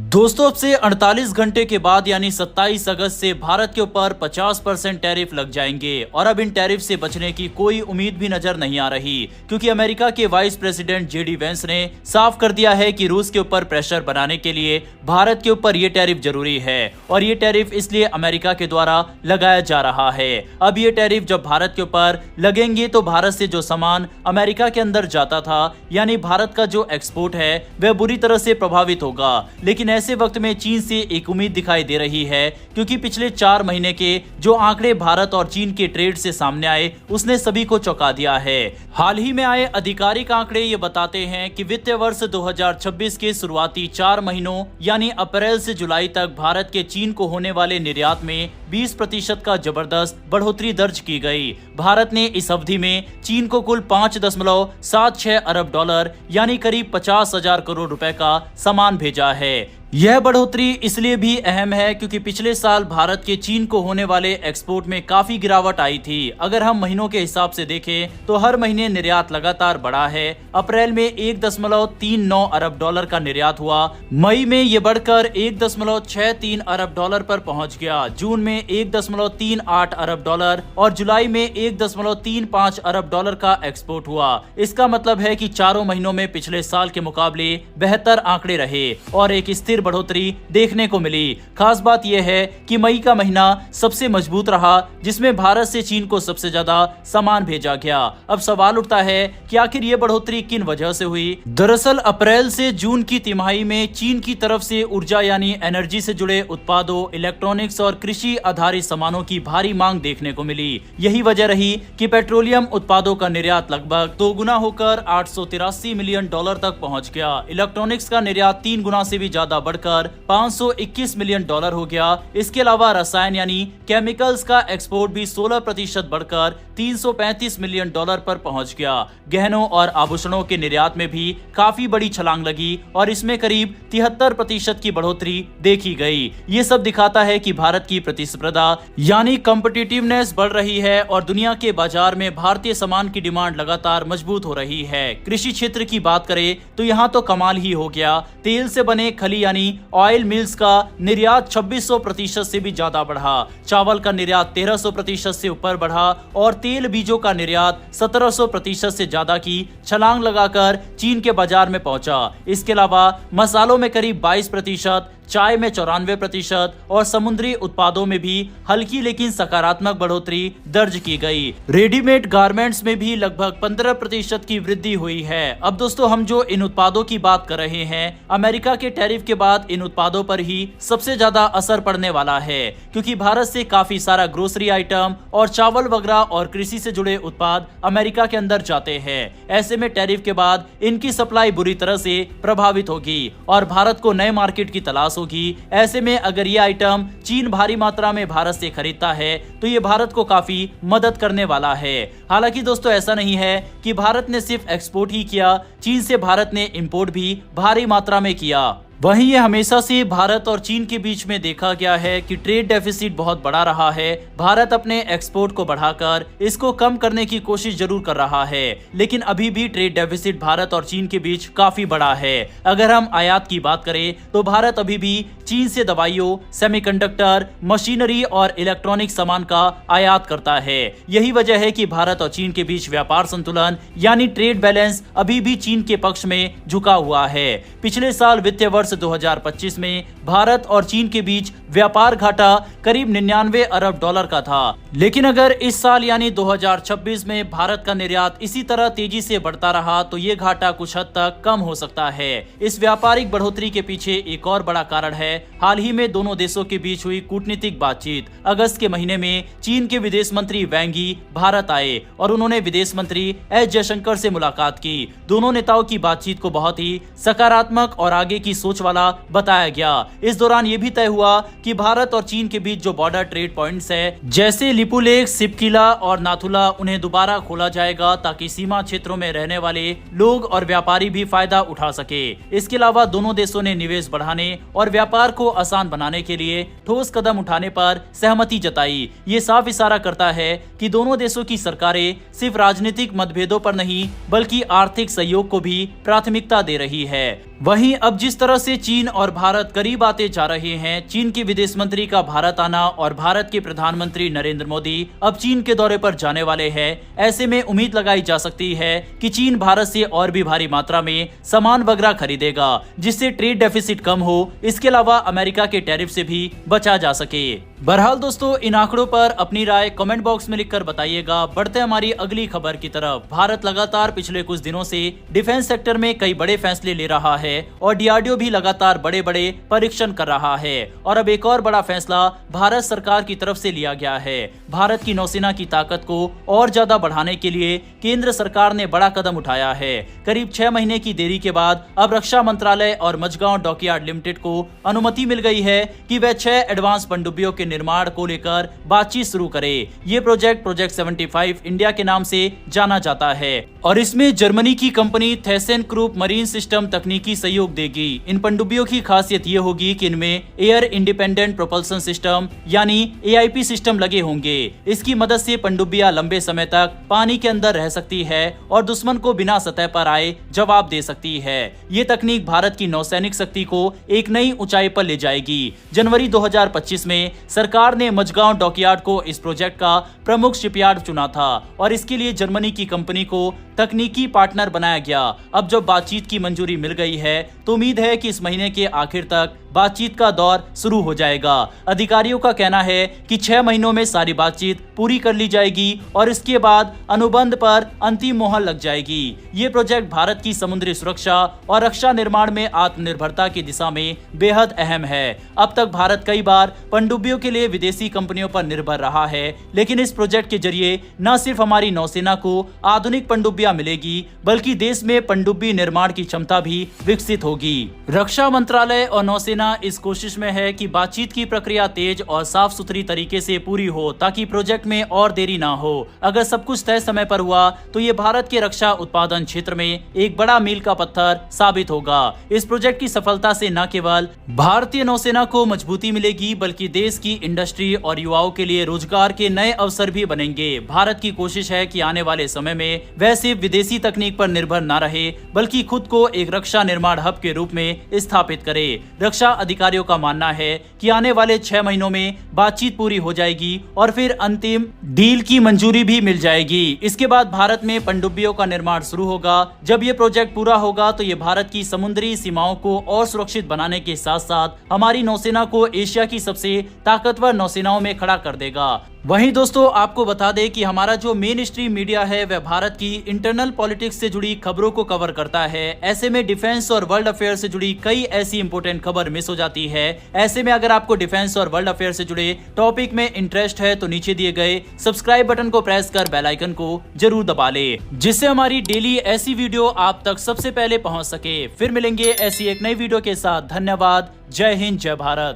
दोस्तों, अब से 48 घंटे के बाद यानी 27 अगस्त से भारत के ऊपर 50% टैरिफ लग जाएंगे और अब इन टैरिफ से बचने की कोई उम्मीद भी नजर नहीं आ रही, क्योंकि अमेरिका के वाइस प्रेसिडेंट जेडी वेंस ने साफ कर दिया है कि रूस के ऊपर प्रेशर बनाने के लिए भारत के ऊपर ये टैरिफ जरूरी है और ये टैरिफ इसलिए अमेरिका के द्वारा लगाया जा रहा है। अब ये टैरिफ जब भारत के ऊपर लगेंगे तो भारत से जो सामान अमेरिका के अंदर जाता था यानी भारत का जो एक्सपोर्ट है वह बुरी तरह से प्रभावित होगा। लेकिन ऐसे वक्त में चीन से एक उम्मीद दिखाई दे रही है, क्योंकि पिछले 4 महीने के जो आंकड़े भारत और चीन के ट्रेड से सामने आए उसने सभी को चौंका दिया है। हाल ही में आए आधिकारिक आंकड़े ये बताते हैं कि वित्तीय वर्ष 2026 के शुरुआती 4 महीनों यानी अप्रैल से जुलाई तक भारत के चीन को होने वाले निर्यात में 20% का जबरदस्त बढ़ोतरी दर्ज की गई। भारत ने इस अवधि में चीन को कुल 5.76 अरब डॉलर यानी करीब 50,000 करोड़ रुपए का सामान भेजा है। यह बढ़ोतरी इसलिए भी अहम है क्योंकि पिछले साल भारत के चीन को होने वाले एक्सपोर्ट में काफी गिरावट आई थी। अगर हम महीनों के हिसाब से देखें तो हर महीने निर्यात लगातार बढ़ा है। अप्रैल में 1.39 अरब डॉलर का निर्यात हुआ, मई में ये बढ़कर 1.63 अरब डॉलर पर पहुंच गया, जून में 1.38 अरब डॉलर और जुलाई में 1.35 अरब डॉलर का एक्सपोर्ट हुआ। इसका मतलब है कि चारों महीनों में पिछले साल के मुकाबले बेहतर आंकड़े रहे और एक स्थिर बढ़ोतरी देखने को मिली। खास बात यह है कि मई का महीना सबसे मजबूत रहा, जिसमें भारत से चीन को सबसे ज्यादा सामान भेजा गया। अब सवाल उठता है कि आखिर ये बढ़ोतरी किन वजह से हुई। दरअसल अप्रैल से जून की तिमाही में चीन की तरफ से ऊर्जा यानी एनर्जी से जुड़े उत्पादों, इलेक्ट्रॉनिक्स और कृषि आधारित सामानों की भारी मांग देखने को मिली। यही वजह रही कि पेट्रोलियम उत्पादों का निर्यात लगभग 2 गुना होकर 883 मिलियन डॉलर तक पहुंच गया। इलेक्ट्रॉनिक्स का निर्यात 3 गुना से भी ज्यादा बढ़कर 521 मिलियन डॉलर हो गया। इसके अलावा रसायन यानी केमिकल्स का एक्सपोर्ट भी 16% बढ़कर 335 मिलियन डॉलर पर पहुंच गया। गहनों और आभूषणों के निर्यात में भी काफी बड़ी छलांग लगी और इसमें करीब 73% की बढ़ोतरी देखी गई। ये सब दिखाता है कि भारत की प्रतिस्पर्धा यानी कॉम्पिटिटिवनेस बढ़ रही है और दुनिया के बाजार में भारतीय सामान की डिमांड लगातार मजबूत हो रही है। कृषि क्षेत्र की बात करें तो यहाँ तो कमाल ही हो गया। तेल से बने खली यानी ऑयल मिल्स का निर्यात 2600% से भी ज्यादा बढ़ा। चावल का निर्यात 1300% से ऊपर बढ़ा और तेल बीजों का निर्यात 1700% से ज्यादा की छलांग लगाकर चीन के बाजार में पहुंचा। इसके अलावा मसालों में करीब 22%, चाय में 94% और समुद्री उत्पादों में भी हल्की लेकिन सकारात्मक बढ़ोतरी दर्ज की गई। रेडीमेड गारमेंट्स में भी लगभग 15% की वृद्धि हुई है। अब दोस्तों, हम जो इन उत्पादों की बात कर रहे हैं, अमेरिका के टैरिफ के बाद इन उत्पादों पर ही सबसे ज्यादा असर पड़ने वाला है, क्योंकि भारत से काफी सारा ग्रोसरी आइटम और चावल वगैरह और कृषि से जुड़े उत्पाद अमेरिका के अंदर जाते हैं। ऐसे में टैरिफ के बाद इनकी सप्लाई बुरी तरह से प्रभावित होगी और भारत को नए मार्केट की तलाश होगी। ऐसे में अगर ये आइटम चीन भारी मात्रा में भारत से खरीदता है तो ये भारत को काफी मदद करने वाला है। हालांकि दोस्तों, ऐसा नहीं है कि भारत ने सिर्फ एक्सपोर्ट ही किया, चीन से भारत ने इंपोर्ट भी भारी मात्रा में किया। वहीं ये हमेशा से भारत और चीन के बीच में देखा गया है कि ट्रेड डेफिसिट बहुत बड़ा रहा है। भारत अपने एक्सपोर्ट को बढ़ाकर इसको कम करने की कोशिश जरूर कर रहा है, लेकिन अभी भी ट्रेड डेफिसिट भारत और चीन के बीच काफी बड़ा है। अगर हम आयात की बात करें तो भारत अभी भी चीन से दवाइयों, सेमीकंडक्टर, मशीनरी और इलेक्ट्रॉनिक सामान का आयात करता है। यही वजह है कि भारत और चीन के बीच व्यापार संतुलन यानी ट्रेड बैलेंस अभी भी चीन के पक्ष में झुका हुआ है। पिछले साल वित्तीय वर्ष 2025 में भारत और चीन के बीच व्यापार घाटा करीब 99 अरब डॉलर का था। लेकिन अगर इस साल यानी 2026 में भारत का निर्यात इसी तरह तेजी से बढ़ता रहा तो ये घाटा कुछ हद तक कम हो सकता है। इस व्यापारिक बढ़ोतरी के पीछे एक और बड़ा कारण है हाल ही में दोनों देशों के बीच हुई कूटनीतिक बातचीत। अगस्त के महीने में चीन के विदेश मंत्री वैंग यी भारत आए और उन्होंने विदेश मंत्री एस जयशंकर से मुलाकात की। दोनों नेताओं की बातचीत को बहुत ही सकारात्मक और आगे की सोच वाला बताया गया। इस दौरान ये भी तय हुआ कि भारत और चीन के बीच जो बॉर्डर ट्रेड पॉइंट्स है जैसे लिपुलेख, सिपकिला और नाथुला, उन्हें दोबारा खोला जाएगा ताकि सीमा क्षेत्रों में रहने वाले लोग और व्यापारी भी फायदा उठा सके। इसके अलावा दोनों देशों ने निवेश बढ़ाने और व्यापार को आसान बनाने के लिए ठोस कदम उठाने पर सहमति जताई। ये साफ इशारा करता है कि दोनों देशों की सरकारें सिर्फ राजनीतिक मतभेदों पर नहीं बल्कि आर्थिक सहयोग को भी प्राथमिकता दे रही है। वहीं अब जिस तरह से चीन और भारत करीब आते जा रहे हैं। चीन के विदेश मंत्री का भारत आना और भारत के प्रधानमंत्री नरेंद्र मोदी अब चीन के दौरे पर जाने वाले हैं। ऐसे में उम्मीद लगाई जा सकती है कि चीन भारत से और भी भारी मात्रा में सामान वगैरह खरीदेगा, जिससे ट्रेड डेफिसिट कम हो। इसके अलावा अमेरिका के टैरिफ से भी बचा जा सके। बहरहाल दोस्तों, इन आंकड़ों पर अपनी राय कमेंट बॉक्स में लिखकर बताइएगा। बढ़ते हमारी अगली खबर की तरफ। भारत लगातार पिछले कुछ दिनों से डिफेंस सेक्टर में कई बड़े फैसले ले रहा है और डीआरडीओ भी लगातार बड़े बड़े परीक्षण कर रहा है। और अब एक और बड़ा फैसला भारत सरकार की तरफ से लिया गया है। भारत की नौसेना की ताकत को और ज्यादा बढ़ाने के लिए केंद्र सरकार ने बड़ा कदम उठाया है। करीब 6 महीने की देरी के बाद अब रक्षा मंत्रालय और मझगांव डॉकयार्ड लिमिटेड को अनुमति मिल गई है कि वह 6 एडवांस पनडुब्बियों के निर्माण को लेकर बातचीत शुरू करे। ये प्रोजेक्ट 75 इंडिया के नाम से जाना जाता है और इसमें जर्मनी की कंपनी थेसेनक्रूप मरीन सिस्टम तकनीकी सहयोग देगी। इन पनडुब्बियों की खासियत ये होगी कि इनमें एयर इंडिपेंडेंट प्रोपल्सन सिस्टम यानी एआईपी सिस्टम लगे होंगे। इसकी मदद से पनडुब्बियां लंबे समय तक पानी के अंदर रह सकती है और दुश्मन को बिना सतह पर आए जवाब दे सकती है। ये तकनीक भारत की नौसैनिक शक्ति को एक नई ऊंचाई पर ले जाएगी। जनवरी 2025 में सरकार ने मझगांव डॉकयार्ड को इस प्रोजेक्ट का प्रमुख शिपयार्ड चुना था और इसके लिए जर्मनी की कंपनी को तकनीकी पार्टनर बनाया गया। अब जब बातचीत की मंजूरी मिल गई है तो उम्मीद है कि इस महीने के आखिर तक बातचीत का दौर शुरू हो जाएगा। अधिकारियों का कहना है कि 6 महीनों में सारी बातचीत पूरी कर ली जाएगी और इसके बाद अनुबंध पर अंतिम मोहर लग जाएगी। ये प्रोजेक्ट भारत की समुद्री सुरक्षा और रक्षा निर्माण में आत्मनिर्भरता की दिशा में बेहद अहम है। अब तक भारत कई बार पनडुब्बियों के लिए विदेशी कंपनियों पर निर्भर रहा है, लेकिन इस प्रोजेक्ट के जरिए न सिर्फ हमारी नौसेना को आधुनिक पनडुब्बियां मिलेगी, बल्कि देश में पनडुब्बी निर्माण की क्षमता भी विकसित होगी। रक्षा मंत्रालय और नौसेना इस कोशिश में है कि बातचीत की प्रक्रिया तेज और साफ सुथरी तरीके से पूरी हो, ताकि प्रोजेक्ट में और देरी ना हो। अगर सब कुछ तय समय पर हुआ तो ये भारत के रक्षा उत्पादन क्षेत्र में एक बड़ा मील का पत्थर साबित होगा। इस प्रोजेक्ट की सफलता से न केवल भारतीय नौसेना को मजबूती मिलेगी, बल्कि देश की इंडस्ट्री और युवाओं के लिए रोजगार के नए अवसर भी बनेंगे। भारत की कोशिश है कि आने वाले समय में वह सिर्फ विदेशी तकनीक पर निर्भर न रहे, बल्कि खुद को एक रक्षा निर्माण हब के रूप में स्थापित करे। रक्षा अधिकारियों का मानना है कि आने वाले 6 महीनों में बातचीत पूरी हो जाएगी और फिर अंतिम डील की मंजूरी भी मिल जाएगी। इसके बाद भारत में पनडुब्बियों का निर्माण शुरू होगा। जब ये प्रोजेक्ट पूरा होगा तो ये भारत की समुद्री सीमाओं को और सुरक्षित बनाने के साथ साथ हमारी नौसेना को एशिया की सबसे ताकतवर नौसेनाओं में खड़ा कर देगा। वहीं दोस्तों, आपको बता दें कि हमारा जो मेन स्ट्रीम मीडिया है वह भारत की इंटरनल पॉलिटिक्स से जुड़ी खबरों को कवर करता है। ऐसे में डिफेंस और वर्ल्ड अफेयर से जुड़ी कई ऐसी इंपोर्टेंट खबर मिस हो जाती है। ऐसे में अगर आपको डिफेंस और वर्ल्ड अफेयर से जुड़े टॉपिक में इंटरेस्ट है तो नीचे दिए गए सब्सक्राइब बटन को प्रेस कर बेल आइकन को जरूर दबा ले, जिससे हमारी डेली ऐसी वीडियो आप तक सबसे पहले पहुंच सके। फिर मिलेंगे ऐसी एक नई वीडियो के साथ। धन्यवाद। जय हिंद, जय भारत।